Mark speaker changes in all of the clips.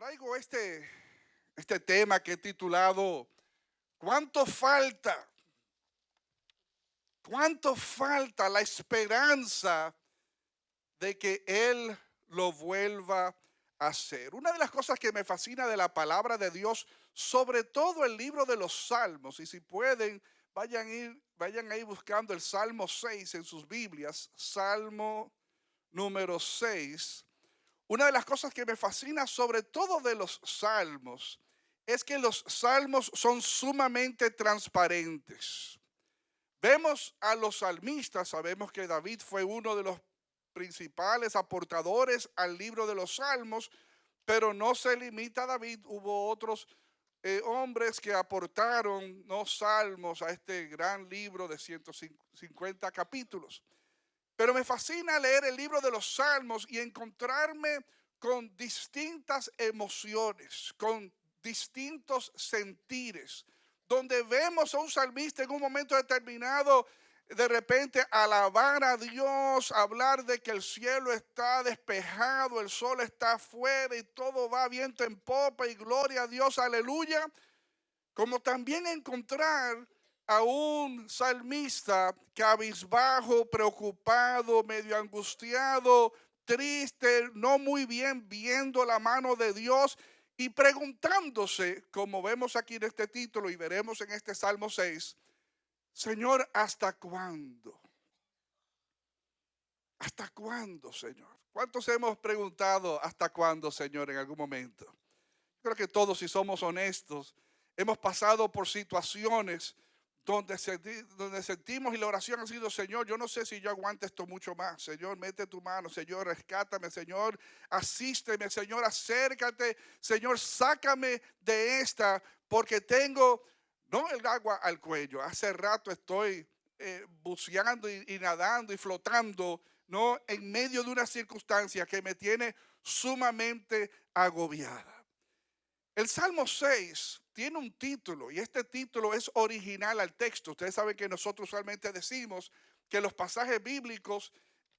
Speaker 1: Traigo este tema que he titulado ¿Cuánto falta? ¿Cuánto falta la esperanza de que Él lo vuelva a hacer? Una de las cosas que me fascina de la palabra de Dios, sobre todo el libro de los Salmos, y si pueden, vayan ahí buscando el Salmo 6 en sus Biblias, Salmo número 6. Una de las cosas que me fascina sobre todo de los salmos es que los salmos son sumamente transparentes. Vemos a los salmistas, sabemos que David fue uno de los principales aportadores al libro de los salmos, pero no se limita a David, hubo otros hombres que aportaron no salmos a este gran libro de 150 capítulos. Pero me fascina leer el libro de los Salmos y encontrarme con distintas emociones, con distintos sentires, donde vemos a un salmista en un momento determinado de repente alabar a Dios, hablar de que el cielo está despejado, el sol está afuera y todo va viento en popa y gloria a Dios, aleluya, como también encontrar a un salmista cabizbajo, preocupado, medio angustiado, triste, no muy bien viendo la mano de Dios y preguntándose, como vemos aquí en este título y veremos en este Salmo 6, Señor, ¿hasta cuándo? ¿Hasta cuándo, Señor? ¿Cuántos hemos preguntado hasta cuándo, Señor, en algún momento? Creo que todos, si somos honestos, hemos pasado por situaciones donde sentimos y la oración ha sido, Señor, yo no sé si yo aguante esto mucho más. Señor, mete tu mano. Señor, rescátame. Señor, asísteme. Señor, acércate. Señor, sácame de esta porque tengo, no el agua al cuello. Hace rato estoy buceando y nadando y flotando, no en medio de una circunstancia que me tiene sumamente agobiada. El Salmo 6 tiene un título y este título es original al texto. Ustedes saben que nosotros usualmente decimos que los pasajes bíblicos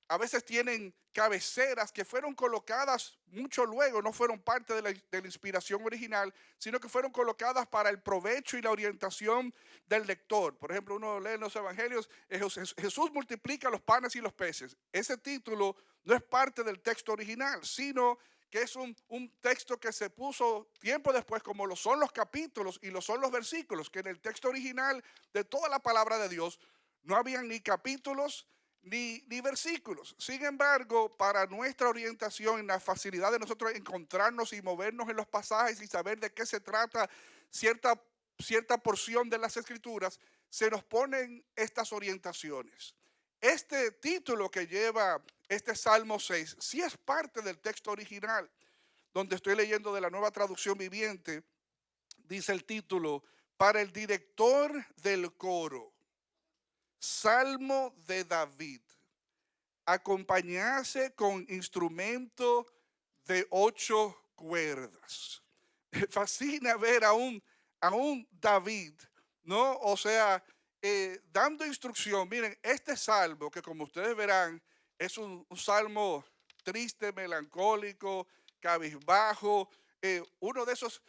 Speaker 1: a veces tienen cabeceras que fueron colocadas mucho luego, no fueron parte de la inspiración original, sino que fueron colocadas para el provecho y la orientación del lector. Por ejemplo, uno lee en los evangelios, Jesús multiplica los panes y los peces. Ese título no es parte del texto original, sino que es un texto que se puso tiempo después, como lo son los capítulos y lo son los versículos, que en el texto original de toda la palabra de Dios no habían ni capítulos ni versículos. Sin embargo, para nuestra orientación, en la facilidad de nosotros encontrarnos y movernos en los pasajes y saber de qué se trata cierta, cierta porción de las escrituras, se nos ponen estas orientaciones. Este título que lleva este Salmo 6 sí es parte del texto original, donde estoy leyendo de la Nueva Traducción Viviente, dice el título, para el director del coro, Salmo de David, acompañarse con instrumento de 8 cuerdas. Me fascina ver a un David, ¿no? O sea, dando instrucción. Miren, este salmo, que como ustedes verán, es un salmo triste, melancólico, cabizbajo, uno de esos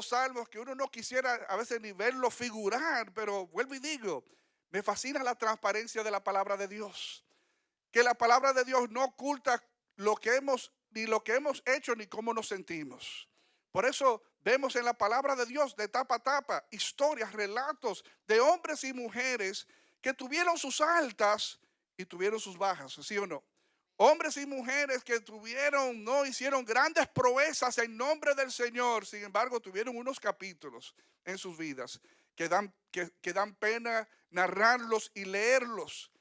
Speaker 1: salmos que uno no quisiera a veces ni verlo figurar, pero vuelvo y digo, me fascina la transparencia de la palabra de Dios, que la palabra de Dios no oculta lo que hemos, ni lo que hemos hecho, ni cómo nos sentimos. Por eso vemos en la palabra de Dios de tapa a tapa historias, relatos de hombres y mujeres que tuvieron sus altas y tuvieron sus bajas, ¿sí o no? Hombres y mujeres que tuvieron, no hicieron grandes proezas en nombre del Señor, sin embargo, tuvieron unos capítulos en sus vidas que dan pena narrarlos y leerlos.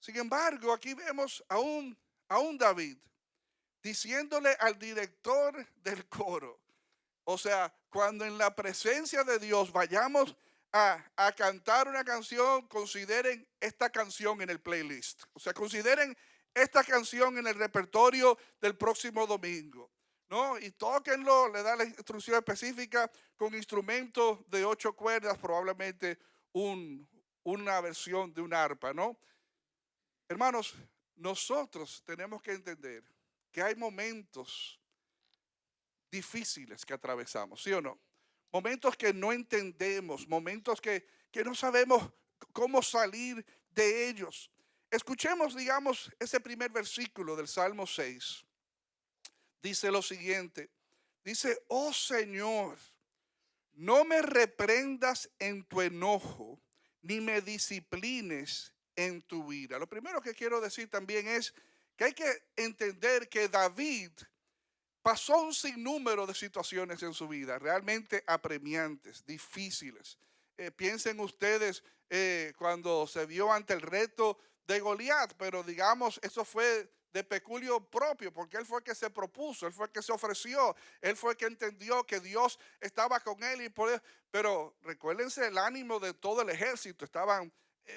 Speaker 1: Sin embargo, aquí vemos a un David diciéndole al director del coro, o sea, cuando en la presencia de Dios vayamos a cantar una canción, consideren esta canción en el playlist. O sea, consideren esta canción en el repertorio del próximo domingo, ¿no? Y tóquenlo, le da la instrucción específica con instrumentos de 8 cuerdas, probablemente una versión de un arpa, ¿no? Hermanos, nosotros tenemos que entender que hay momentos difíciles que atravesamos, ¿sí o no? Momentos que no entendemos, momentos que no sabemos cómo salir de ellos. Escuchemos, digamos, ese primer versículo del Salmo 6. Dice lo siguiente, dice, oh Señor, no me reprendas en tu enojo, ni me disciplines en tu ira. Lo primero que quiero decir también es que hay que entender que David pasó un sinnúmero de situaciones en su vida, realmente apremiantes, difíciles. Piensen ustedes cuando se vio ante el reto de Goliat, pero digamos, eso fue de peculio propio, porque él fue el que se propuso, él fue el que se ofreció, él fue el que entendió que Dios estaba con él. Pero recuérdense el ánimo de todo el ejército, estaban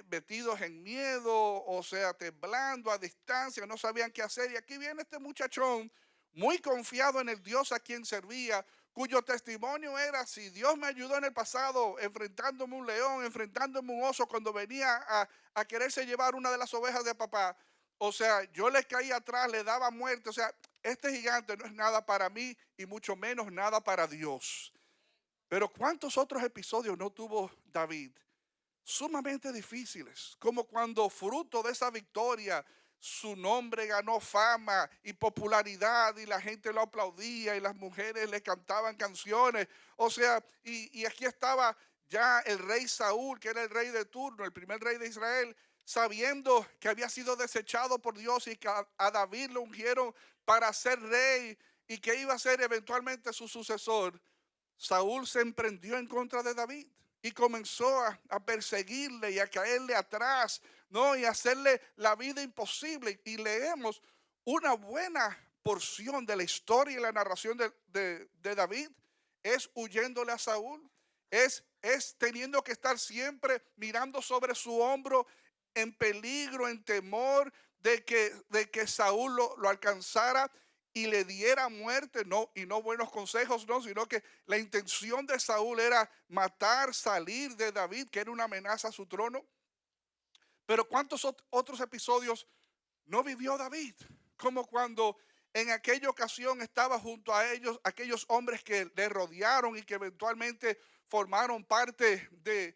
Speaker 1: metidos en miedo, o sea, temblando a distancia, no sabían qué hacer. Y aquí viene este muchachón muy confiado en el Dios a quien servía, cuyo testimonio era: si Dios me ayudó en el pasado enfrentándome un león, enfrentándome un oso cuando venía a quererse llevar una de las ovejas de papá, o sea, yo le caía atrás, le daba muerte. O sea, este gigante no es nada para mí y mucho menos nada para Dios. Pero ¿cuántos otros episodios no tuvo David? Sumamente difíciles, como cuando fruto de esa victoria su nombre ganó fama y popularidad y la gente lo aplaudía y las mujeres le cantaban canciones. O sea, y aquí estaba ya el rey Saúl, que era el rey de turno, el primer rey de Israel, sabiendo que había sido desechado por Dios y que a David lo ungieron para ser rey y que iba a ser eventualmente su sucesor. Saúl se emprendió en contra de David y comenzó a perseguirle y a caerle atrás, ¿no? Y a hacerle la vida imposible. Y leemos una buena porción de la historia y la narración de David es huyéndole a Saúl, es teniendo que estar siempre mirando sobre su hombro en peligro, en temor de que Saúl lo alcanzara y le diera muerte, no, y no buenos consejos, no, sino que la intención de Saúl era matar, salir de David, que era una amenaza a su trono. Pero ¿cuántos otros episodios no vivió David? Como cuando en aquella ocasión estaba junto a ellos, aquellos hombres que le rodearon y que eventualmente formaron parte de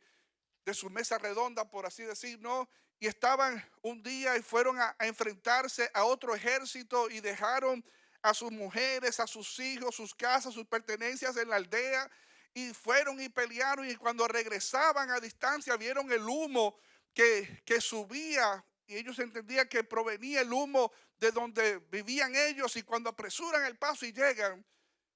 Speaker 1: su mesa redonda, por así decir, ¿no? Y estaban un día y fueron a enfrentarse a otro ejército y dejaron a sus mujeres, a sus hijos, sus casas, sus pertenencias en la aldea, y fueron y pelearon, y cuando regresaban a distancia vieron el humo que subía, y ellos entendían que provenía el humo de donde vivían ellos, y cuando apresuran el paso y llegan,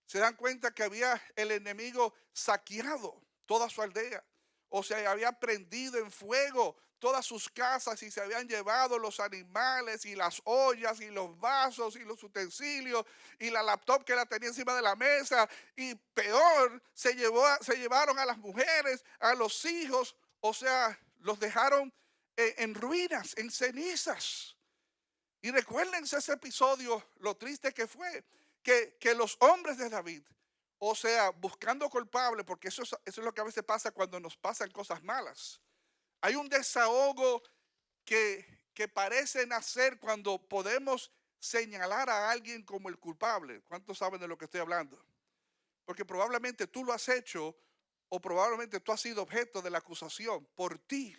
Speaker 1: se dan cuenta que había el enemigo saqueado toda su aldea. O sea, había prendido en fuego todas sus casas y se habían llevado los animales y las ollas y los vasos y los utensilios y la laptop que la tenía encima de la mesa. Y peor, se llevaron a las mujeres, a los hijos. O sea, los dejaron en ruinas, en cenizas. Y recuérdense ese episodio, lo triste que fue, que los hombres de David, o sea, buscando culpables, porque eso es lo que a veces pasa cuando nos pasan cosas malas. Hay un desahogo que parece nacer cuando podemos señalar a alguien como el culpable. ¿Cuántos saben de lo que estoy hablando? Porque probablemente tú lo has hecho o probablemente tú has sido objeto de la acusación por ti,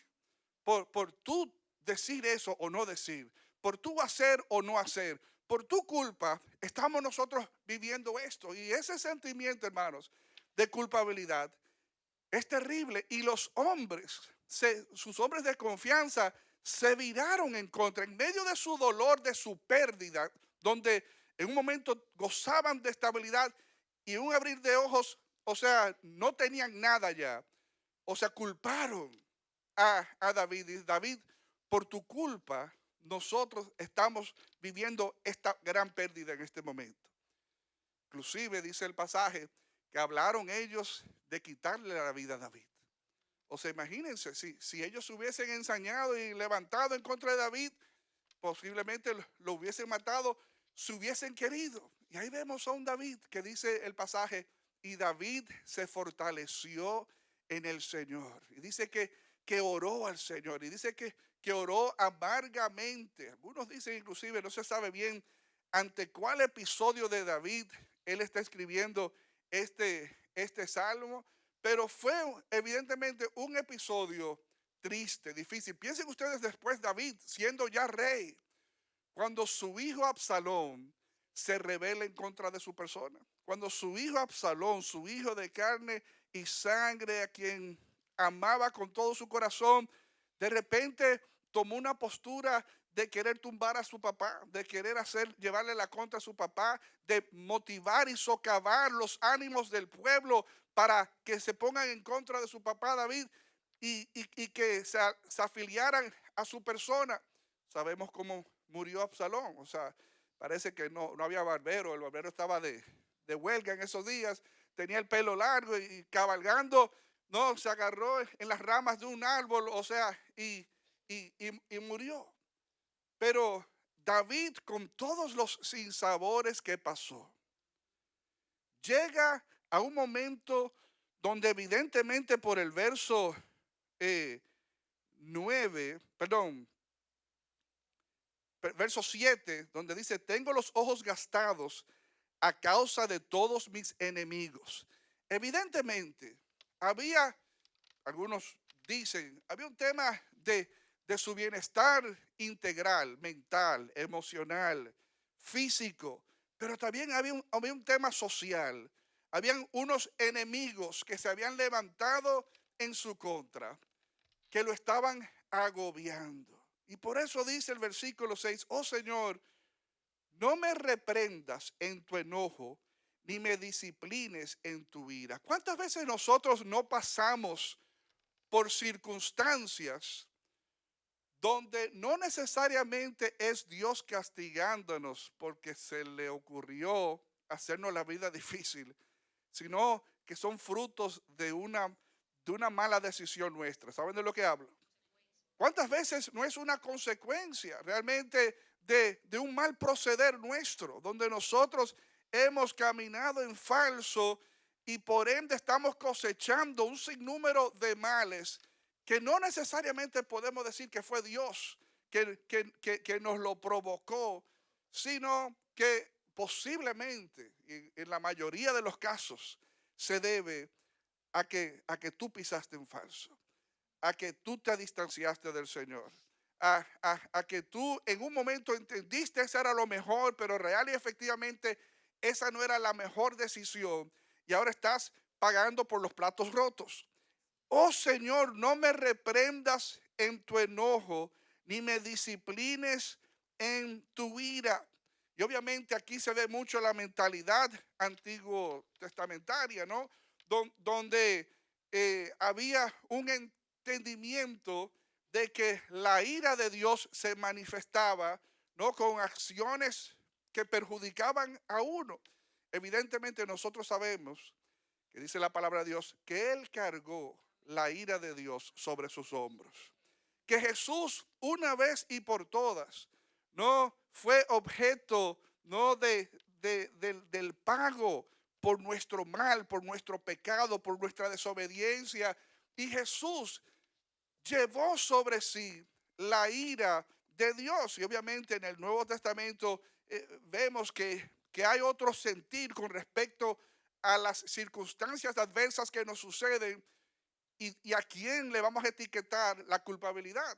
Speaker 1: por tú decir eso o no decir, por tú hacer o no hacer. Por tu culpa estamos nosotros viviendo esto. Y ese sentimiento, hermanos, de culpabilidad es terrible. Y los hombres, sus hombres de confianza, se viraron en contra, en medio de su dolor, de su pérdida, donde en un momento gozaban de estabilidad y en un abrir de ojos, o sea, no tenían nada ya. O sea, culparon a David. Y David, por tu culpa, nosotros estamos viviendo esta gran pérdida en este momento. Inclusive dice el pasaje que hablaron ellos de quitarle la vida a David. O sea, imagínense, si ellos se hubiesen ensañado y levantado en contra de David, posiblemente lo hubiesen matado, se hubiesen querido. Y ahí vemos a un David que dice el pasaje, y David se fortaleció en el Señor. Y dice que oró al Señor. Y dice que oró amargamente. Algunos dicen inclusive, no se sabe bien ante cuál episodio de David él está escribiendo este salmo, pero fue evidentemente un episodio triste, difícil. Piensen ustedes después David siendo ya rey, cuando su hijo Absalón se rebela en contra de su persona. Cuando su hijo Absalón, su hijo de carne y sangre, a quien amaba con todo su corazón, de repente tomó una postura de querer tumbar a su papá, de querer llevarle la contra a su papá, de motivar y socavar los ánimos del pueblo para que se pongan en contra de su papá David y que se afiliaran a su persona. Sabemos cómo murió Absalón. O sea, parece que no había barbero. El barbero estaba de huelga en esos días. Tenía el pelo largo y cabalgando, no, se agarró en las ramas de un árbol, o sea, y murió. Pero David, con todos los sinsabores que pasó, llega a un momento donde evidentemente por el verso 9, perdón, verso 7, donde dice, tengo los ojos gastados a causa de todos mis enemigos. Evidentemente, algunos dicen, había un tema de su bienestar integral, mental, emocional, físico, pero también había un tema social. Habían unos enemigos que se habían levantado en su contra, que lo estaban agobiando. Y por eso dice el versículo 6, oh Señor, no me reprendas en tu enojo, ni me disciplines en tu ira. ¿Cuántas veces nosotros no pasamos por circunstancias donde no necesariamente es Dios castigándonos porque se le ocurrió hacernos la vida difícil, sino que son frutos de una mala decisión nuestra? ¿Saben de lo que hablo? ¿Cuántas veces no es una consecuencia realmente de un mal proceder nuestro, donde nosotros hemos caminado en falso y por ende estamos cosechando un sinnúmero de males que no necesariamente podemos decir que fue Dios que nos lo provocó, sino que posiblemente, en la mayoría de los casos, se debe a que tú pisaste en falso, a que tú te distanciaste del Señor, a que tú en un momento entendiste eso era lo mejor, pero real y efectivamente esa no era la mejor decisión y ahora estás pagando por los platos rotos. Oh Señor, no me reprendas en tu enojo, ni me disciplines en tu ira. Y obviamente aquí se ve mucho la mentalidad antiguo testamentaria, ¿no? Donde había un entendimiento de que la ira de Dios se manifestaba, ¿no? Con acciones que perjudicaban a uno. Evidentemente nosotros sabemos que dice la palabra de Dios que Él cargó la ira de Dios sobre sus hombros. Que Jesús una vez y por todas no fue objeto no del pago por nuestro mal, por nuestro pecado, por nuestra desobediencia. Y Jesús llevó sobre sí la ira de Dios. Y obviamente en el Nuevo Testamento vemos que hay otro sentir con respecto a las circunstancias adversas que nos suceden y a quién le vamos a etiquetar la culpabilidad.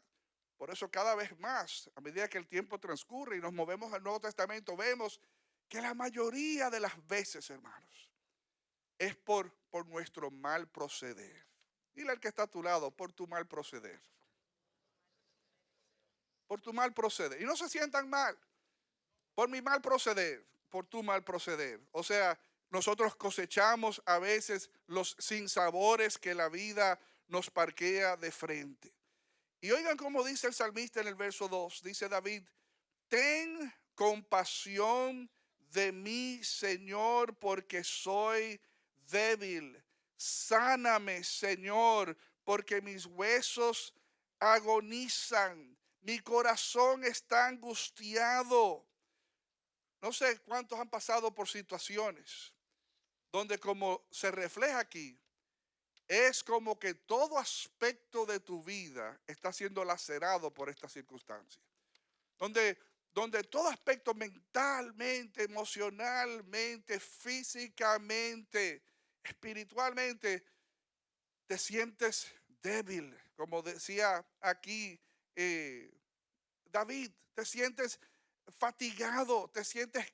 Speaker 1: Por eso cada vez más, a medida que el tiempo transcurre y nos movemos al Nuevo Testamento, vemos que la mayoría de las veces, hermanos, es por nuestro mal proceder. Dile al que está a tu lado, por tu mal proceder. Por tu mal proceder. Y no se sientan mal. Por mi mal proceder, por tu mal proceder. O sea, nosotros cosechamos a veces los sinsabores que la vida nos parquea de frente. Y oigan cómo dice el salmista en el verso 2. Dice David, ten compasión de mí, Señor, porque soy débil. Sáname, Señor, porque mis huesos agonizan. Mi corazón está angustiado. No sé cuántos han pasado por situaciones donde, como se refleja aquí, es como que todo aspecto de tu vida está siendo lacerado por esta circunstancia. Donde donde todo aspecto mentalmente, emocionalmente, físicamente, espiritualmente, te sientes débil, como decía aquí eh, David, te sientes fatigado, te sientes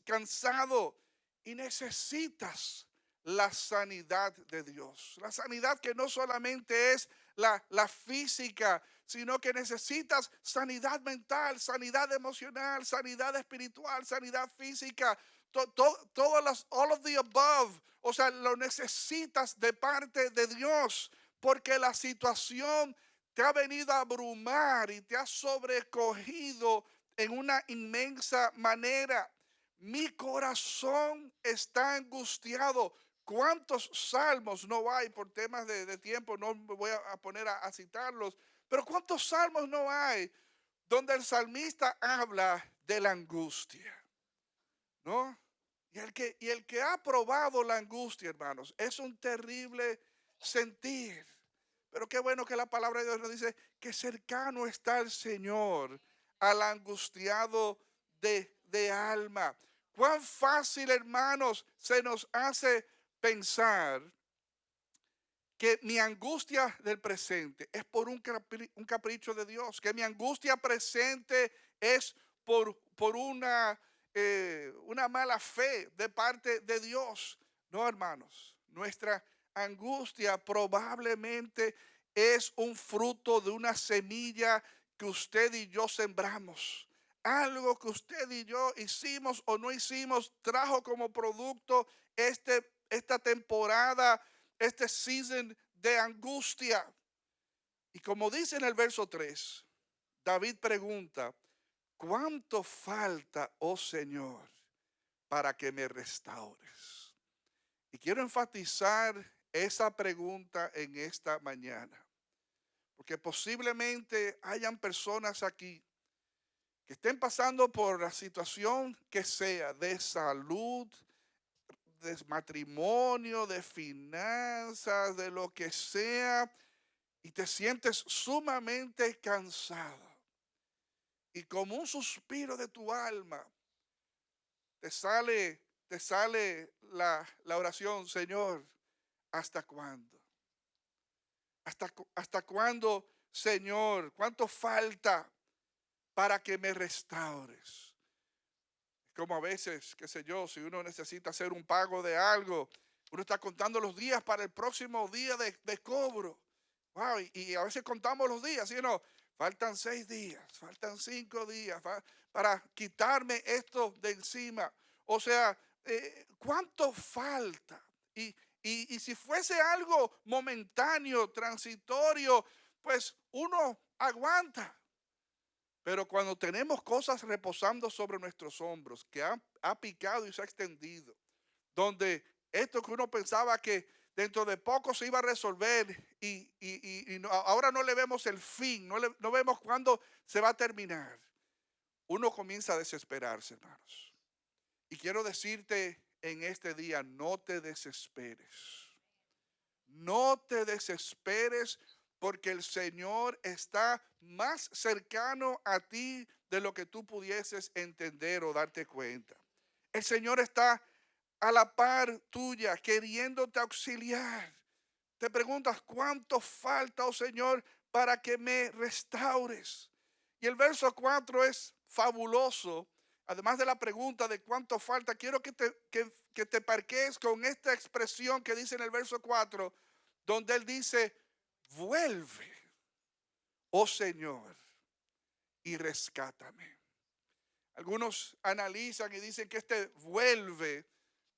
Speaker 1: cansado y necesitas la sanidad de Dios. La sanidad que no solamente es la física, sino que necesitas sanidad mental, sanidad emocional, sanidad espiritual, sanidad física, todas las, all of the above. O sea, lo necesitas de parte de Dios, porque la situación te ha venido a abrumar y te ha sobrecogido en una inmensa manera. Mi corazón está angustiado. ¿Cuántos salmos no hay? Por temas de tiempo no me voy a poner a citarlos, pero ¿cuántos salmos no hay donde el salmista habla de la angustia? ¿No? Y el que ha probado la angustia, hermanos, es un terrible sentir. Pero qué bueno que la palabra de Dios nos dice que cercano está el Señor al angustiado de alma. Cuán fácil, hermanos, se nos hace pensar que mi angustia del presente es por un capricho de Dios, que mi angustia presente es por una mala fe de parte de Dios. No, hermanos, nuestra angustia probablemente es un fruto de una semilla que usted y yo sembramos. Algo que usted y yo hicimos o no hicimos trajo como producto esta temporada, este season de angustia. Y como dice en el verso 3, David pregunta, ¿cuánto falta, oh Señor, para que me restaures? Y quiero enfatizar esa pregunta en esta mañana, porque posiblemente hayan personas aquí que estén pasando por la situación que sea de salud, de matrimonio, de finanzas, de lo que sea, y te sientes sumamente cansado. Y como un suspiro de tu alma, te sale la oración, Señor, ¿hasta cuándo? ¿Hasta cuándo, Señor? ¿Cuánto falta para que me restaures? Como a veces, qué sé yo, si uno necesita hacer un pago de algo, uno está contando los días para el próximo día de cobro. Wow, y a veces contamos los días, ¿sí o no? Faltan 6 días, faltan 5 días para quitarme esto de encima. O sea, ¿cuánto falta? Y si fuese algo momentáneo, transitorio, pues uno aguanta. Pero cuando tenemos cosas reposando sobre nuestros hombros, que ha picado y se ha extendido, donde esto que uno pensaba que dentro de poco se iba a resolver y ahora no le vemos el fin, no vemos cuándo se va a terminar, uno comienza a desesperarse, hermanos. Y quiero decirte en este día, no te desesperes. No te desesperes porque el Señor está más cercano a ti de lo que tú pudieses entender o darte cuenta. El Señor está a la par tuya, queriéndote auxiliar. Te preguntas, ¿cuánto falta, oh Señor, para que me restaures? Y el verso 4 es fabuloso. Además de la pregunta de cuánto falta, quiero que te parques con esta expresión que dice en el verso 4, donde él dice, vuelve, oh Señor, y rescátame. Algunos analizan y dicen que este vuelve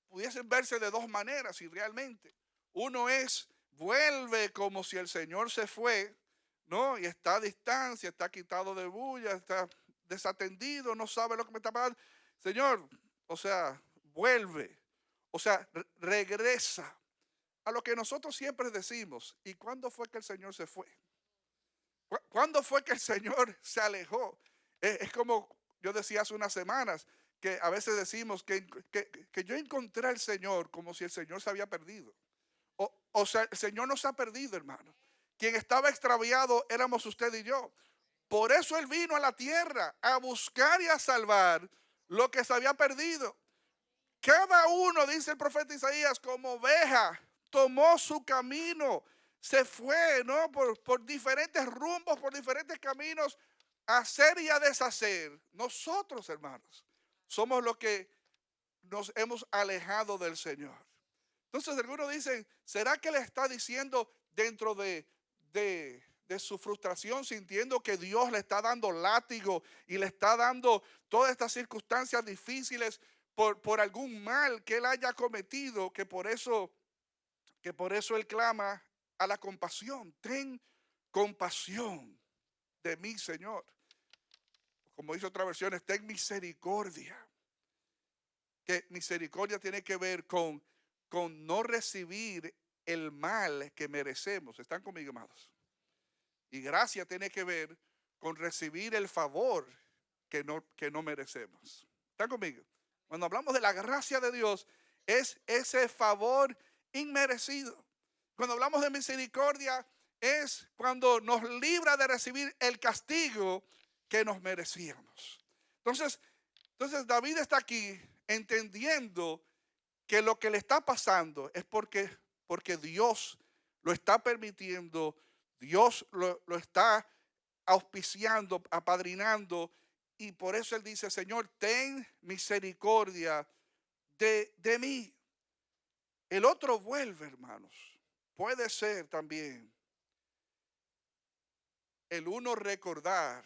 Speaker 1: pudiesen verse de dos maneras y realmente. Uno es, vuelve como si el Señor se fue, ¿no? Y está a distancia, está quitado de bulla, está desatendido, no sabe lo que me está pasando. Señor, o sea, vuelve, o sea, regresa a lo que nosotros siempre decimos. ¿Y cuándo fue que el Señor se fue? ¿Cuándo fue que el Señor se alejó? Es como yo decía hace unas semanas, que a veces decimos que yo encontré al Señor como si el Señor se había perdido. O sea, el Señor no se ha perdido, hermano. Quien estaba extraviado éramos usted y yo. Por eso Él vino a la tierra a buscar y a salvar lo que se había perdido. Cada uno, dice el profeta Isaías, como oveja, tomó su camino, se fue, ¿no? Por diferentes rumbos, por diferentes caminos, a hacer y a deshacer. Nosotros, hermanos, somos los que nos hemos alejado del Señor. Entonces algunos dicen, ¿será que le está diciendo dentro de su frustración, sintiendo que Dios le está dando látigo y le está dando todas estas circunstancias difíciles por algún mal que él haya cometido, que por eso él clama a la compasión? Ten compasión de mí, Señor. Como dice otra versión, ten misericordia. Que misericordia tiene que ver con no recibir el mal que merecemos. ¿Están conmigo, amados? Y gracia tiene que ver con recibir el favor que no merecemos. ¿Están conmigo? Cuando hablamos de la gracia de Dios, es ese favor inmerecido. Cuando hablamos de misericordia, es cuando nos libra de recibir el castigo que nos merecíamos. Entonces David está aquí entendiendo que lo que le está pasando es porque Dios lo está permitiendo, Dios lo está auspiciando, apadrinando, y por eso él dice, Señor, ten misericordia de mí. El otro vuelve, hermanos. Puede ser también el uno recordar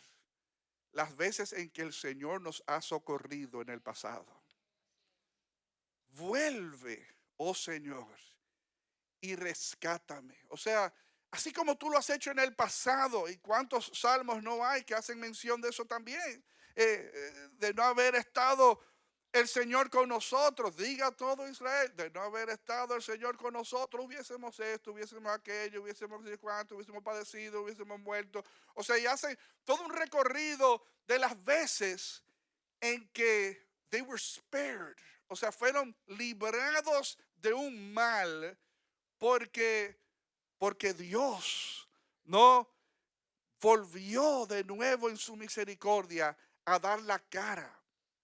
Speaker 1: las veces en que el Señor nos ha socorrido en el pasado. Vuelve, oh Señor, y rescátame. O sea, así como tú lo has hecho en el pasado, y cuántos salmos no hay que hacen mención de eso también, de no haber estado el Señor con nosotros. Diga todo Israel, de no haber estado el Señor con nosotros, hubiésemos esto, hubiésemos aquello, hubiésemos cuánto, hubiésemos padecido, hubiésemos muerto. O sea, y hacen todo un recorrido de las veces en que they were spared. O sea, fueron librados de un mal porque Dios no volvió de nuevo en su misericordia a dar la cara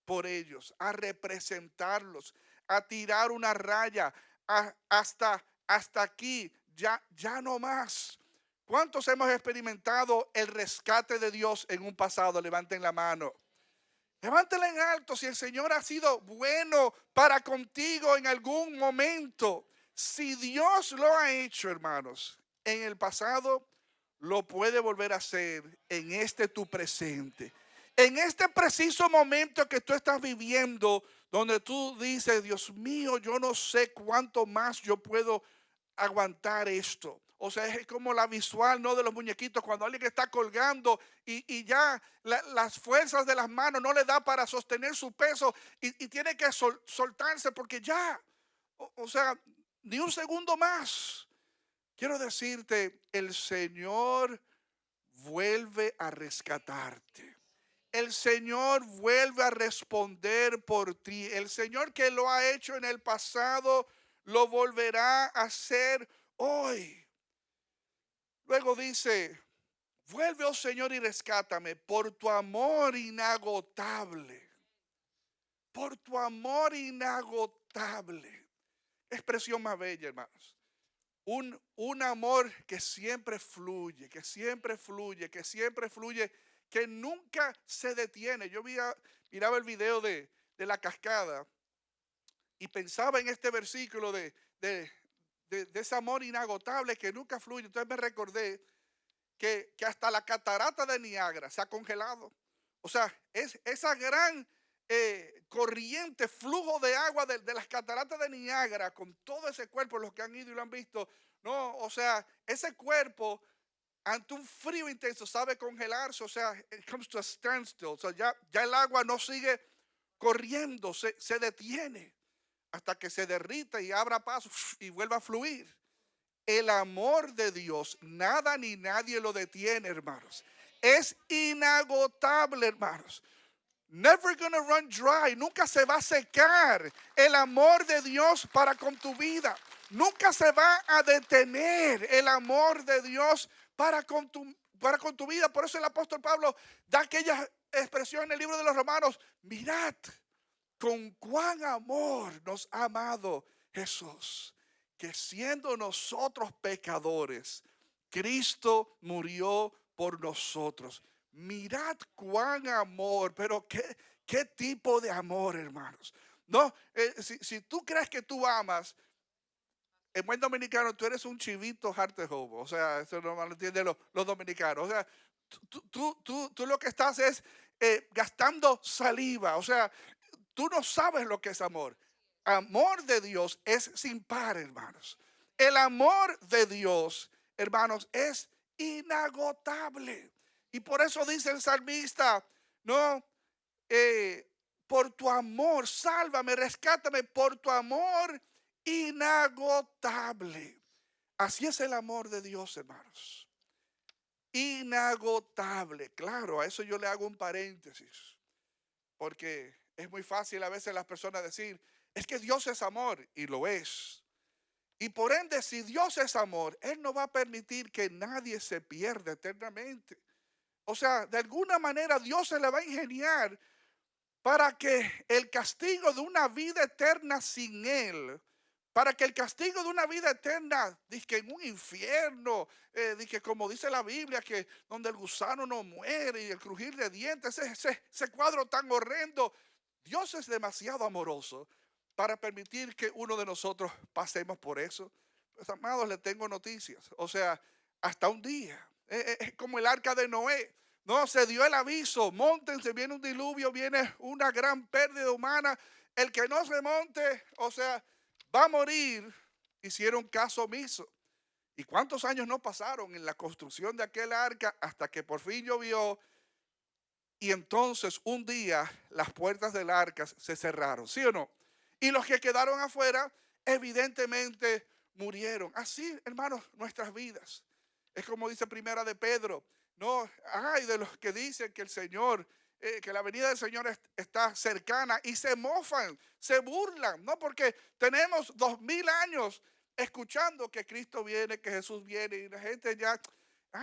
Speaker 1: por ellos, a representarlos, a tirar una raya, hasta aquí, ya no más. ¿Cuántos hemos experimentado el rescate de Dios en un pasado? Levanten la mano. Levántela en alto si el Señor ha sido bueno para contigo en algún momento. Si Dios lo ha hecho, hermanos, en el pasado, lo puede volver a hacer en este tu presente. En este preciso momento que tú estás viviendo, donde tú dices, Dios mío, yo no sé cuánto más yo puedo aguantar esto. O sea, es como la visual, ¿no?, de los muñequitos, cuando alguien está colgando y ya las fuerzas de las manos no le da para sostener su peso y tiene que soltarse porque ya, o sea, ni un segundo más. Quiero decirte, el Señor vuelve a rescatarte. El Señor vuelve a responder por ti. El Señor que lo ha hecho en el pasado, lo volverá a hacer hoy. Luego dice, vuelve, oh Señor, y rescátame por tu amor inagotable. Por tu amor inagotable. Expresión más bella, hermanos. Un amor que siempre fluye, que siempre fluye, que siempre fluye, que nunca se detiene. Yo miraba el video de la cascada y pensaba en este versículo de ese amor inagotable que nunca fluye. Entonces me recordé que hasta la catarata de Niágara se ha congelado. O sea, es esa gran corriente, flujo de agua de las cataratas de Niágara, con todo ese cuerpo, los que han ido y lo han visto, no, o sea, ese cuerpo ante un frío intenso sabe congelarse. O sea, it comes to a standstill. O sea, ya el agua no sigue corriendo, se detiene hasta que se derrita y abra paso y vuelva a fluir. El amor de Dios, nada ni nadie lo detiene, hermanos. Es inagotable, hermanos. Never gonna run dry. Nunca se va a secar el amor de Dios para con tu vida. Nunca se va a detener el amor de Dios para con para con tu vida. Por eso el apóstol Pablo da aquella expresión en el libro de los Romanos: mirad con cuán amor nos ha amado Jesús, que siendo nosotros pecadores, Cristo murió por nosotros. Mirad cuán amor, pero qué tipo de amor, hermanos. No, si tú crees que tú amas, en buen dominicano, tú eres un chivito hartejobo. O sea, eso no lo entienden los dominicanos. O sea, tú lo que estás es gastando saliva. O sea, tú no sabes lo que es amor. Amor de Dios es sin par, hermanos. El amor de Dios, hermanos, es inagotable. Y por eso dice el salmista, no, por tu amor, sálvame, rescátame, por tu amor inagotable. Así es el amor de Dios, hermanos. Inagotable. Claro, a eso yo le hago un paréntesis, porque es muy fácil a veces las personas decir, es que Dios es amor, y lo es. Y por ende, si Dios es amor, Él no va a permitir que nadie se pierda eternamente. O sea, de alguna manera Dios se le va a ingeniar para que el castigo de una vida eterna sin Él, para que el castigo de una vida eterna, dice en un infierno, dice como dice la Biblia, que donde el gusano no muere y el crujir de dientes, ese cuadro tan horrendo. Dios es demasiado amoroso para permitir que uno de nosotros pasemos por eso. Pues, amados, le tengo noticias. O sea, hasta un día. Es como el arca de Noé. No, se dio el aviso, móntense, viene un diluvio, viene una gran pérdida humana. El que no se monte, o sea, va a morir. Hicieron caso omiso. ¿Y cuántos años no pasaron en la construcción de aquel arca hasta que por fin llovió? Y entonces un día las puertas del arca se cerraron, ¿sí o no? Y los que quedaron afuera, evidentemente murieron. Así, hermanos, nuestras vidas. Es como dice Primera de Pedro. No, hay de los que dicen que el Señor, que la venida del Señor está cercana y se mofan, se burlan, ¿no? Porque tenemos 2000 años escuchando que Cristo viene, que Jesús viene, y la gente ya,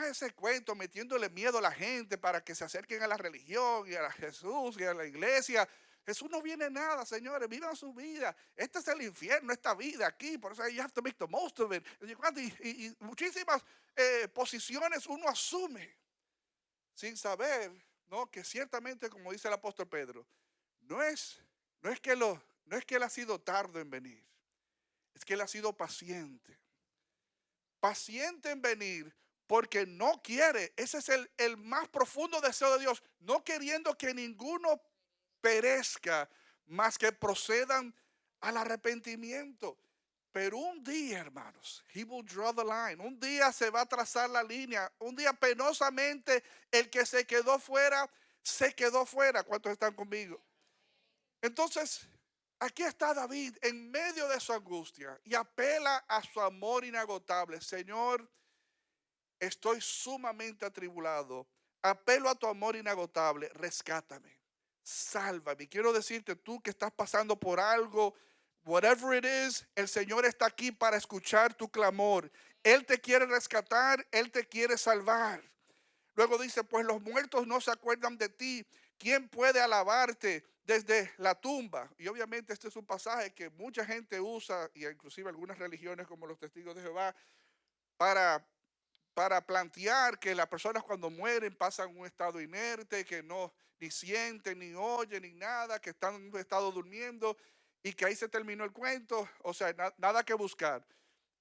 Speaker 1: ese cuento, metiéndole miedo a la gente para que se acerquen a la religión y a Jesús y a la iglesia. Jesús no viene nada, señores, vivan su vida. Este es el infierno, esta vida aquí, por eso you have to make the most of it. Y muchísimas posiciones uno asume sin saber, ¿no? Que ciertamente, como dice el apóstol Pedro, no es, no es que él ha sido tardo en venir, es que él ha sido paciente. Paciente en venir porque no quiere, ese es el más profundo deseo de Dios, no queriendo que ninguno perezca, más que procedan al arrepentimiento. Pero un día, hermanos, he will draw the line. Un día se va a trazar la línea. Un día penosamente el que se quedó fuera, se quedó fuera. ¿Cuántos están conmigo? Entonces, aquí está David en medio de su angustia y apela a su amor inagotable. Señor, estoy sumamente atribulado. Apelo a tu amor inagotable. Rescátame. Sálvame. Quiero decirte, tú que estás pasando por algo, whatever it is, el Señor está aquí para escuchar tu clamor. Él te quiere rescatar, Él te quiere salvar. Luego dice, pues los muertos no se acuerdan de ti. ¿Quién puede alabarte desde la tumba? Y obviamente este es un pasaje que mucha gente usa, y inclusive algunas religiones como los testigos de Jehová, para plantear que las personas cuando mueren pasan un estado inerte, que no ni sienten, ni oyen, ni nada, que están en un estado durmiendo y que ahí se terminó el cuento. O sea, nada que buscar.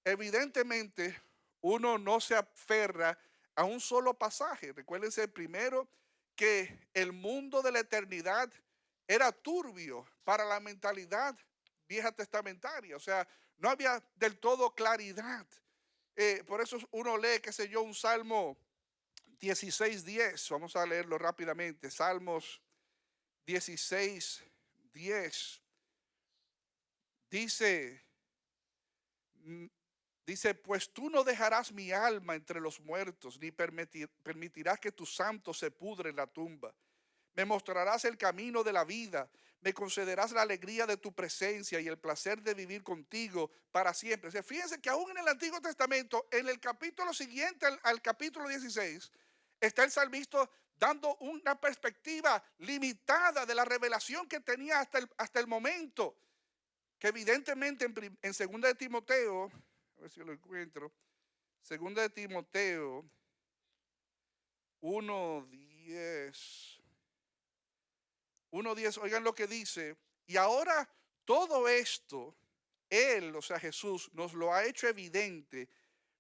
Speaker 1: Evidentemente, uno no se aferra a un solo pasaje. Recuérdense primero que el mundo de la eternidad era turbio para la mentalidad vieja testamentaria. O sea, no había del todo claridad. Por eso uno lee, qué sé yo, un Salmo 16:10. Vamos a leerlo rápidamente. Salmos 16:10. Dice, mm, dice, pues tú no dejarás mi alma entre los muertos, ni permitirás que tu santo se pudre en la tumba. Me mostrarás el camino de la vida, me concederás la alegría de tu presencia y el placer de vivir contigo para siempre. O sea, fíjense que aún en el Antiguo Testamento, en el capítulo siguiente al capítulo 16, está el salmista dando una perspectiva limitada de la revelación que tenía hasta el momento, que evidentemente en 2 de Timoteo, a ver si lo encuentro, 2 de Timoteo 1:10, 1:10, oigan lo que dice, y ahora todo esto, Él, o sea Jesús, nos lo ha hecho evidente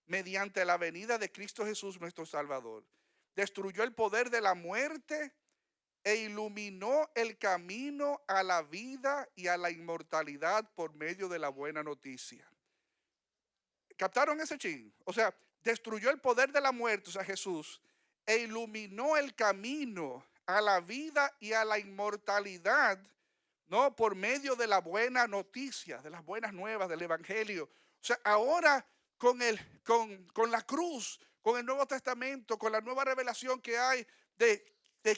Speaker 1: mediante la venida de Cristo Jesús nuestro Salvador. Destruyó el poder de la muerte e iluminó el camino a la vida y a la inmortalidad por medio de la buena noticia. ¿Captaron ese chin? O sea, destruyó el poder de la muerte, o sea, Jesús, e iluminó el camino a la vida y a la inmortalidad, ¿no? Por medio de la buena noticia, de las buenas nuevas del Evangelio. O sea, ahora con la cruz, con el Nuevo Testamento, con la nueva revelación que hay de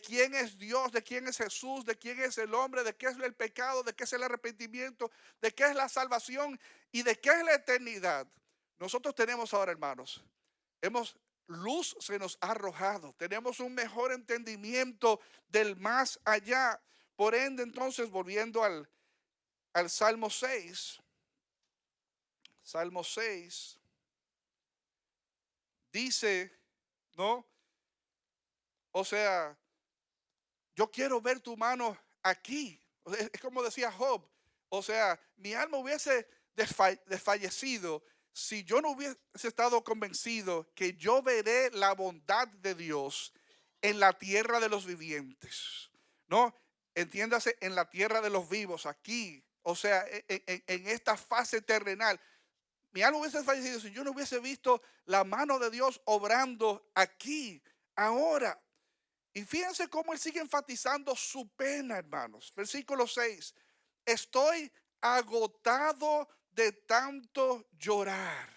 Speaker 1: quién es Dios, de quién es Jesús, de quién es el hombre, de qué es el pecado, de qué es el arrepentimiento, de qué es la salvación y de qué es la eternidad. Nosotros tenemos ahora, hermanos, luz se nos ha arrojado, tenemos un mejor entendimiento del más allá. Por ende, entonces, volviendo al Salmo 6, Salmo 6, dice, ¿no? O sea, yo quiero ver tu mano aquí. O sea, es como decía Job, o sea, mi alma hubiese desfallecido si yo no hubiese estado convencido que yo veré la bondad de Dios en la tierra de los vivientes, ¿no? Entiéndase, en la tierra de los vivos, aquí, o sea, en esta fase terrenal. Mi alma hubiese fallecido si yo no hubiese visto la mano de Dios obrando aquí, ahora. Y fíjense cómo él sigue enfatizando su pena, hermanos. Versículo 6. Estoy agotado de tanto llorar.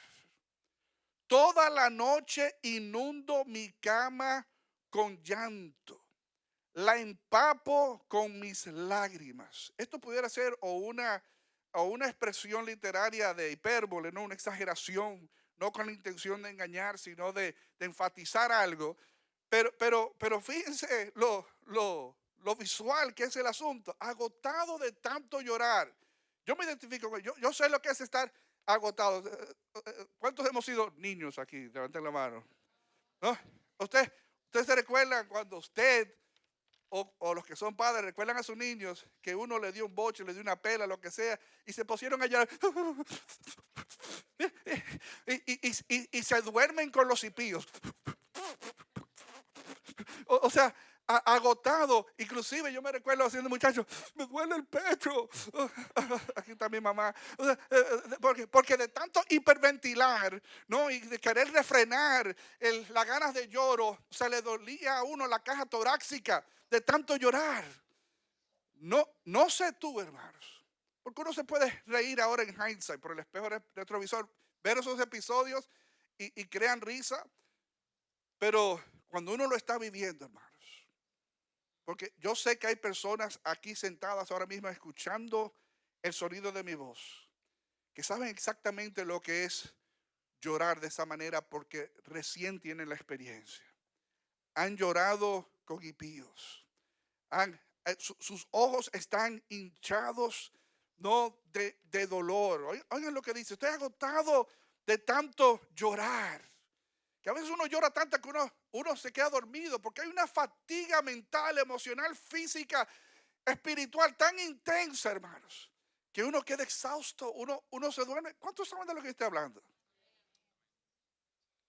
Speaker 1: Toda la noche inundo mi cama con llanto. La empapo con mis lágrimas. Esto pudiera ser o una expresión literaria de hipérbole, ¿no? Una exageración, no con la intención de engañar, sino de enfatizar algo. Pero fíjense lo visual que es el asunto. Agotado de tanto llorar. Yo me identifico con yo sé lo que es estar agotado. ¿Cuántos hemos sido niños aquí? Levanten la mano. ¿No? Usted se recuerdan cuando usted o los que son padres recuerdan a sus niños que uno le dio un boche, le dio una pela, lo que sea, y se pusieron a llorar y se duermen con los hipíos. O sea, agotado. Inclusive yo me recuerdo haciendo muchachos, me duele el pecho. Aquí está mi mamá. O sea, porque de tanto hiperventilar, ¿no? Y de querer refrenar las ganas de lloro, se le dolía a uno la caja torácica de tanto llorar. No sé tú, hermanos, porque uno se puede reír ahora en hindsight por el espejo retrovisor, ver esos episodios y crean risa, pero cuando uno lo está viviendo, hermanos, porque yo sé que hay personas aquí sentadas ahora mismo escuchando el sonido de mi voz, que saben exactamente lo que es llorar de esa manera porque recién tienen la experiencia. Han llorado con impíos. Sus ojos están hinchados, no de dolor. Oigan lo que dice, estoy agotado de tanto llorar. Que a veces uno llora tanto que uno se queda dormido porque hay una fatiga mental, emocional, física, espiritual tan intensa, hermanos, que uno queda exhausto, uno se duerme. ¿Cuántos saben de lo que estoy hablando?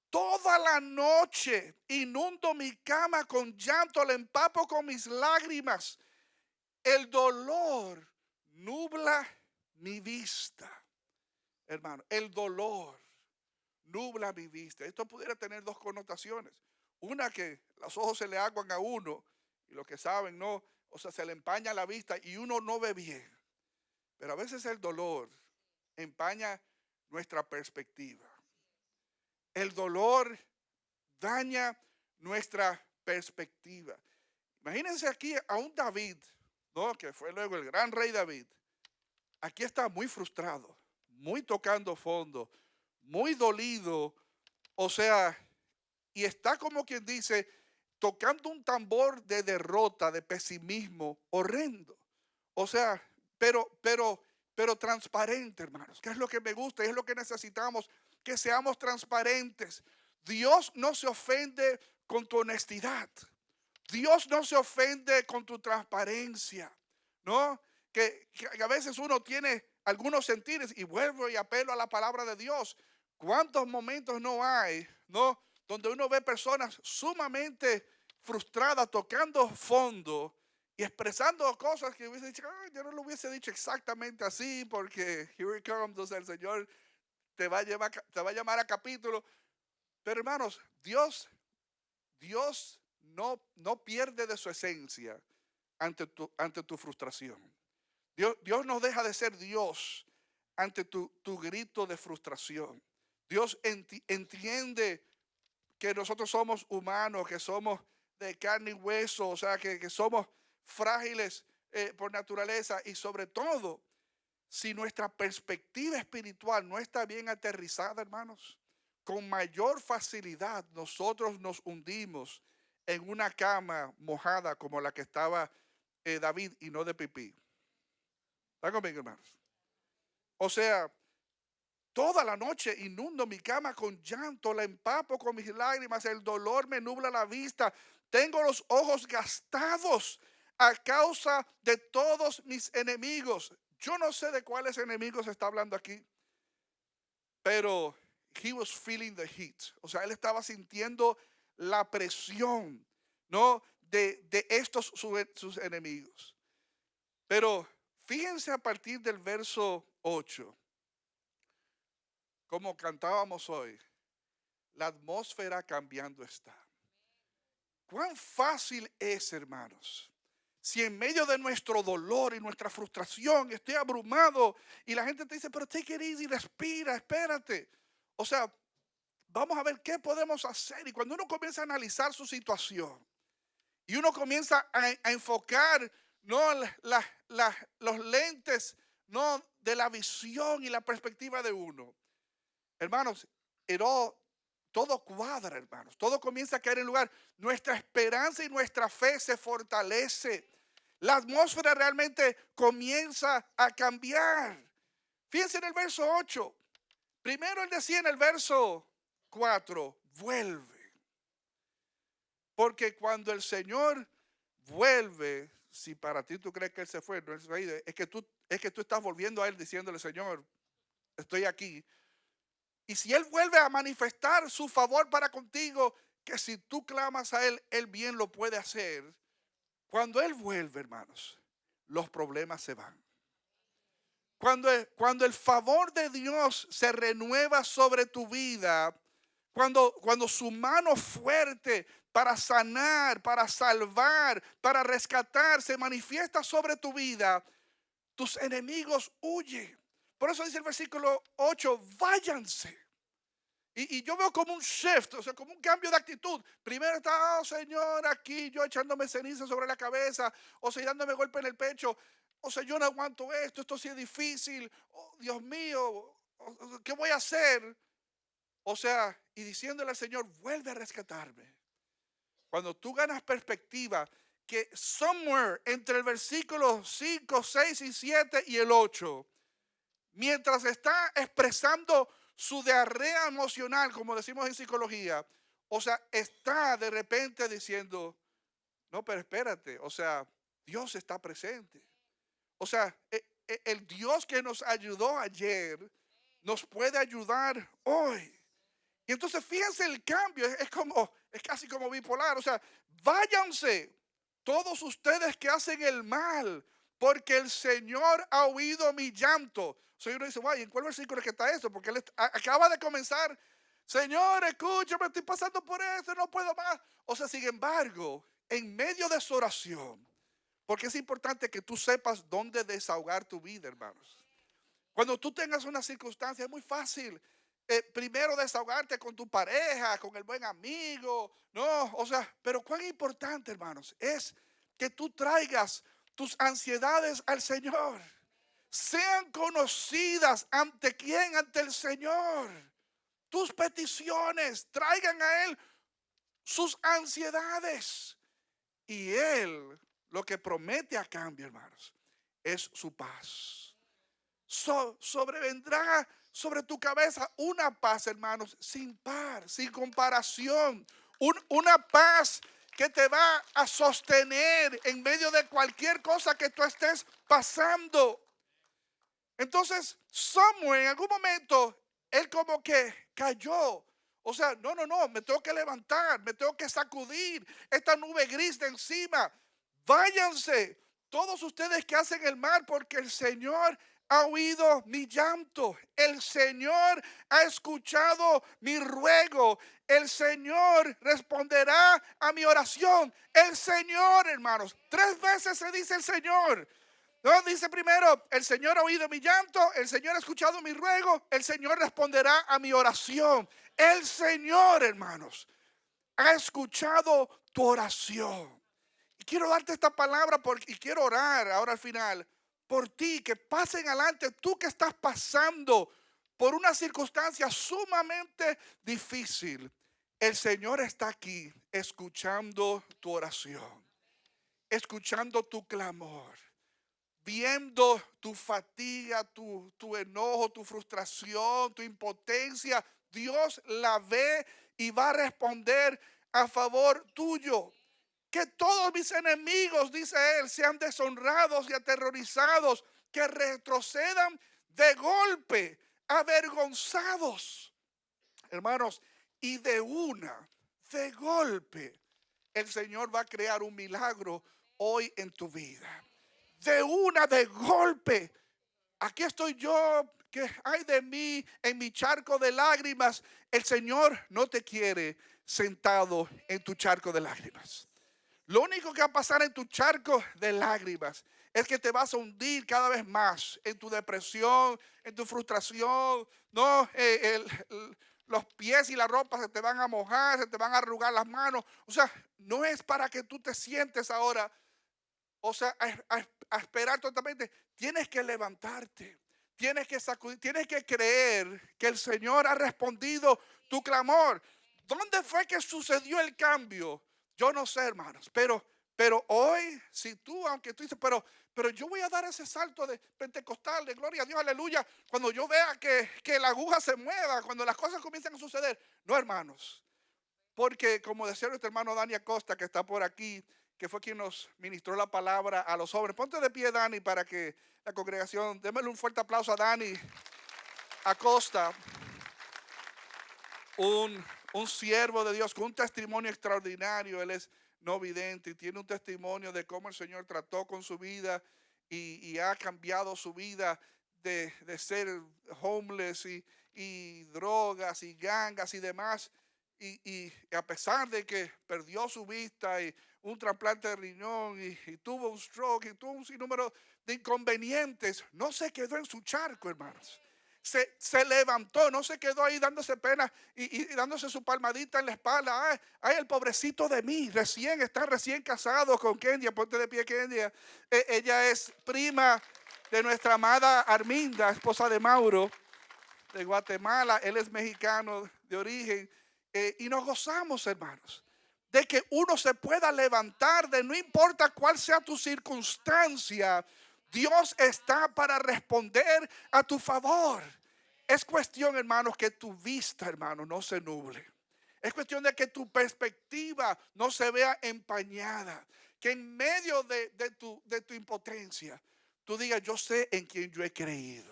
Speaker 1: Toda la noche inundo mi cama con llanto, la empapo con mis lágrimas. El dolor nubla mi vista, hermano. El dolor nubla mi vista. Esto pudiera tener dos connotaciones. Una, que los ojos se le aguan a uno y los que saben, no, o sea, se le empaña la vista y uno no ve bien. Pero a veces el dolor empaña nuestra perspectiva. El dolor daña nuestra perspectiva. Imagínense aquí a un David, ¿no? Que fue luego el gran rey David. Aquí está muy frustrado, muy tocando fondo, muy dolido, o sea, y está como quien dice, tocando un tambor de derrota, de pesimismo horrendo. O sea, pero transparente, hermanos, que es lo que me gusta y es lo que necesitamos, que seamos transparentes. Dios no se ofende con tu honestidad. Dios no se ofende con tu transparencia, ¿no? Que a veces uno tiene algunos sentires y vuelvo y apelo a la palabra de Dios. ¿Cuántos momentos no hay, no? Donde uno ve personas sumamente frustradas tocando fondo y expresando cosas que hubiese dicho, "Ay, yo no lo hubiese dicho exactamente así porque here it comes, o sea, el Señor te va a llamar a capítulo". Pero hermanos, Dios no pierde de su esencia ante tu frustración. Dios no deja de ser Dios ante tu grito de frustración. Dios entiende que nosotros somos humanos, que somos de carne y hueso, o sea, que somos frágiles por naturaleza y sobre todo, si nuestra perspectiva espiritual no está bien aterrizada, hermanos, con mayor facilidad nosotros nos hundimos en una cama mojada como la que estaba David y no de pipí. ¿Están conmigo, hermanos? O sea, toda la noche inundo mi cama con llanto, la empapo con mis lágrimas, el dolor me nubla la vista, tengo los ojos gastados a causa de todos mis enemigos. Yo no sé de cuáles enemigos está hablando aquí, pero he was feeling the heat. O sea, él estaba sintiendo la presión, ¿no? De estos sus enemigos. Pero fíjense a partir del verso 8, como cantábamos hoy, la atmósfera cambiando está. ¿Cuán fácil es, hermanos? Si en medio de nuestro dolor y nuestra frustración estoy abrumado y la gente te dice, pero take it easy, respira, espérate. O sea, vamos a ver qué podemos hacer. Y cuando uno comienza a analizar su situación y uno comienza a enfocar, no los lentes, no de la visión y la perspectiva de uno, hermanos, todo cuadra, hermanos. Todo comienza a caer en lugar. Nuestra esperanza y nuestra fe se fortalece. La atmósfera realmente comienza a cambiar. Fíjense en el verso 8. Primero él decía en el verso 4, vuelve. Porque cuando el Señor vuelve, si para ti tú crees que Él se fue, no es ahí, es que tú estás volviendo a Él diciéndole, Señor, estoy aquí. Y si Él vuelve a manifestar su favor para contigo, que si tú clamas a Él, Él bien lo puede hacer. Cuando Él vuelve, hermanos, los problemas se van. Cuando el favor de Dios se renueva sobre tu vida, cuando su mano fuerte para sanar, para salvar, para rescatar se manifiesta sobre tu vida, tus enemigos huyen. Por eso dice el versículo 8, váyanse. Y yo veo como un shift, o sea, como un cambio de actitud. Primero está, oh Señor, aquí yo echándome ceniza sobre la cabeza, o sea, dándome golpe en el pecho. O sea, yo no aguanto esto sí es difícil. Oh, Dios mío, ¿qué voy a hacer? O sea, y diciéndole al Señor, vuelve a rescatarme. Cuando tú ganas perspectiva, que somewhere entre el versículo 5, 6 y 7 y el 8, mientras está expresando su diarrea emocional, como decimos en psicología, o sea, está de repente diciendo, no, pero espérate, o sea, Dios está presente. O sea, el Dios que nos ayudó ayer nos puede ayudar hoy. Y entonces fíjense el cambio, es casi como bipolar. O sea, váyanse todos ustedes que hacen el mal, porque el Señor ha oído mi llanto. O sea, uno dice, guay, ¿en cuál versículo es que está esto? Porque él acaba de comenzar, Señor, escúchame, estoy pasando por esto, no puedo más. O sea, sin embargo, en medio de su oración, porque es importante que tú sepas dónde desahogar tu vida, hermanos. Cuando tú tengas una circunstancia, es muy fácil. Primero desahogarte con tu pareja, con el buen amigo, no, o sea, pero cuán importante, hermanos, es que tú traigas tus ansiedades al Señor. Sean conocidas ante quién, ante el Señor. Tus peticiones traigan a Él sus ansiedades. Y Él lo que promete a cambio, hermanos, es su paz. Sobrevendrá sobre tu cabeza una paz, hermanos, sin par, sin comparación. Una paz que te va a sostener en medio de cualquier cosa que tú estés pasando. Entonces, Samuel en algún momento, él como que cayó. O sea, no, me tengo que levantar, me tengo que sacudir esta nube gris de encima. Váyanse todos ustedes que hacen el mal, porque el Señor ha oído mi llanto. El Señor ha escuchado mi ruego. El Señor responderá a mi oración. El Señor, hermanos, 3 veces se dice el Señor. No, dice primero, el Señor ha oído mi llanto, el Señor ha escuchado mi ruego, el Señor responderá a mi oración. El Señor, hermanos, ha escuchado tu oración. Y quiero darte esta palabra y quiero orar ahora al final por ti, que pasen adelante, tú que estás pasando por una circunstancia sumamente difícil. El Señor está aquí escuchando tu oración, escuchando tu clamor, viendo tu fatiga, tu enojo, tu frustración, tu impotencia. Dios la ve y va a responder a favor tuyo. Que todos mis enemigos, dice él, sean deshonrados y aterrorizados, que retrocedan de golpe, avergonzados. Hermanos, y de golpe, el Señor va a crear un milagro hoy en tu vida. De golpe. Aquí estoy yo, que hay de mí en mi charco de lágrimas. El Señor no te quiere sentado en tu charco de lágrimas. Lo único que va a pasar en tu charco de lágrimas es que te vas a hundir cada vez más en tu depresión, en tu frustración. No, los pies y la ropa se te van a mojar, se te van a arrugar las manos. O sea, no es para que tú te sientes ahora, o sea, a esperar totalmente. Tienes que levantarte, tienes que sacudir, tienes que creer que el Señor ha respondido tu clamor. ¿Dónde fue que sucedió el cambio? Yo no sé, hermanos, pero hoy, si tú, aunque tú dices, pero yo voy a dar ese salto de pentecostal, de gloria a Dios, aleluya, cuando yo vea que la aguja se mueva, cuando las cosas comienzan a suceder. No, hermanos, porque como decía nuestro hermano Dani Acosta, que está por aquí, que fue quien nos ministró la palabra a los jóvenes. Ponte de pie, Dani, para que la congregación, démosle un fuerte aplauso a Dani Acosta, un siervo de Dios con un testimonio extraordinario. Él es no vidente y tiene un testimonio de cómo el Señor trató con su vida y ha cambiado su vida de ser homeless y drogas y gangas y demás. Y a pesar de que perdió su vista y un trasplante de riñón y tuvo un stroke y tuvo un sinnúmero de inconvenientes, no se quedó en su charco, hermanos. Se levantó, no se quedó ahí dándose pena y dándose su palmadita en la espalda. Ay, el pobrecito de mí, está recién casado con Kendia. Ponte de pie, Kendia. Ella es prima de nuestra amada Arminda, esposa de Mauro, de Guatemala. Él es mexicano de origen. Y nos gozamos, hermanos, de que uno se pueda levantar, de no importa cuál sea tu circunstancia, Dios está para responder a tu favor. Es cuestión, hermanos, que tu vista, hermanos, no se nuble. Es cuestión de que tu perspectiva no se vea empañada. Que en medio de tu impotencia, tú digas, yo sé en quién yo he creído.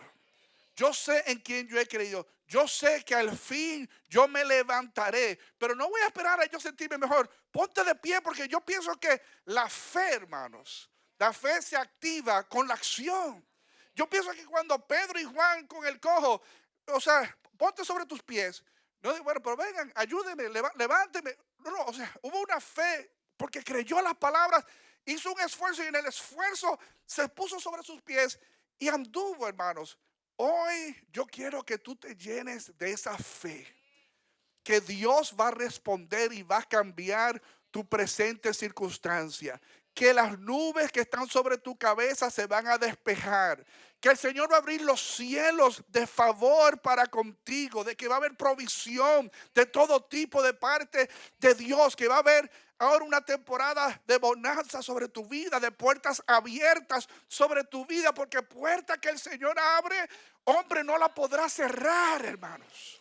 Speaker 1: Yo sé en quién yo he creído. Yo sé que al fin yo me levantaré. Pero no voy a esperar a yo sentirme mejor. Ponte de pie, porque yo pienso que la fe, hermanos, la fe se activa con la acción. Yo pienso que cuando Pedro y Juan con el cojo, o sea, ponte sobre tus pies. No digo, bueno, pero vengan, ayúdenme, levánteme. No, o sea, hubo una fe porque creyó las palabras, hizo un esfuerzo y en el esfuerzo se puso sobre sus pies y anduvo, hermanos. Hoy yo quiero que tú te llenes de esa fe, que Dios va a responder y va a cambiar tu presente circunstancia. que las nubes que están sobre tu cabeza se van a despejar, que el Señor va a abrir los cielos de favor para contigo, de que va a haber provisión de todo tipo de parte de Dios, que va a haber ahora una temporada de bonanza sobre tu vida, de puertas abiertas sobre tu vida, porque puerta que el Señor abre, hombre no la podrá cerrar, hermanos.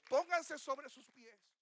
Speaker 1: Pónganse sobre sus pies.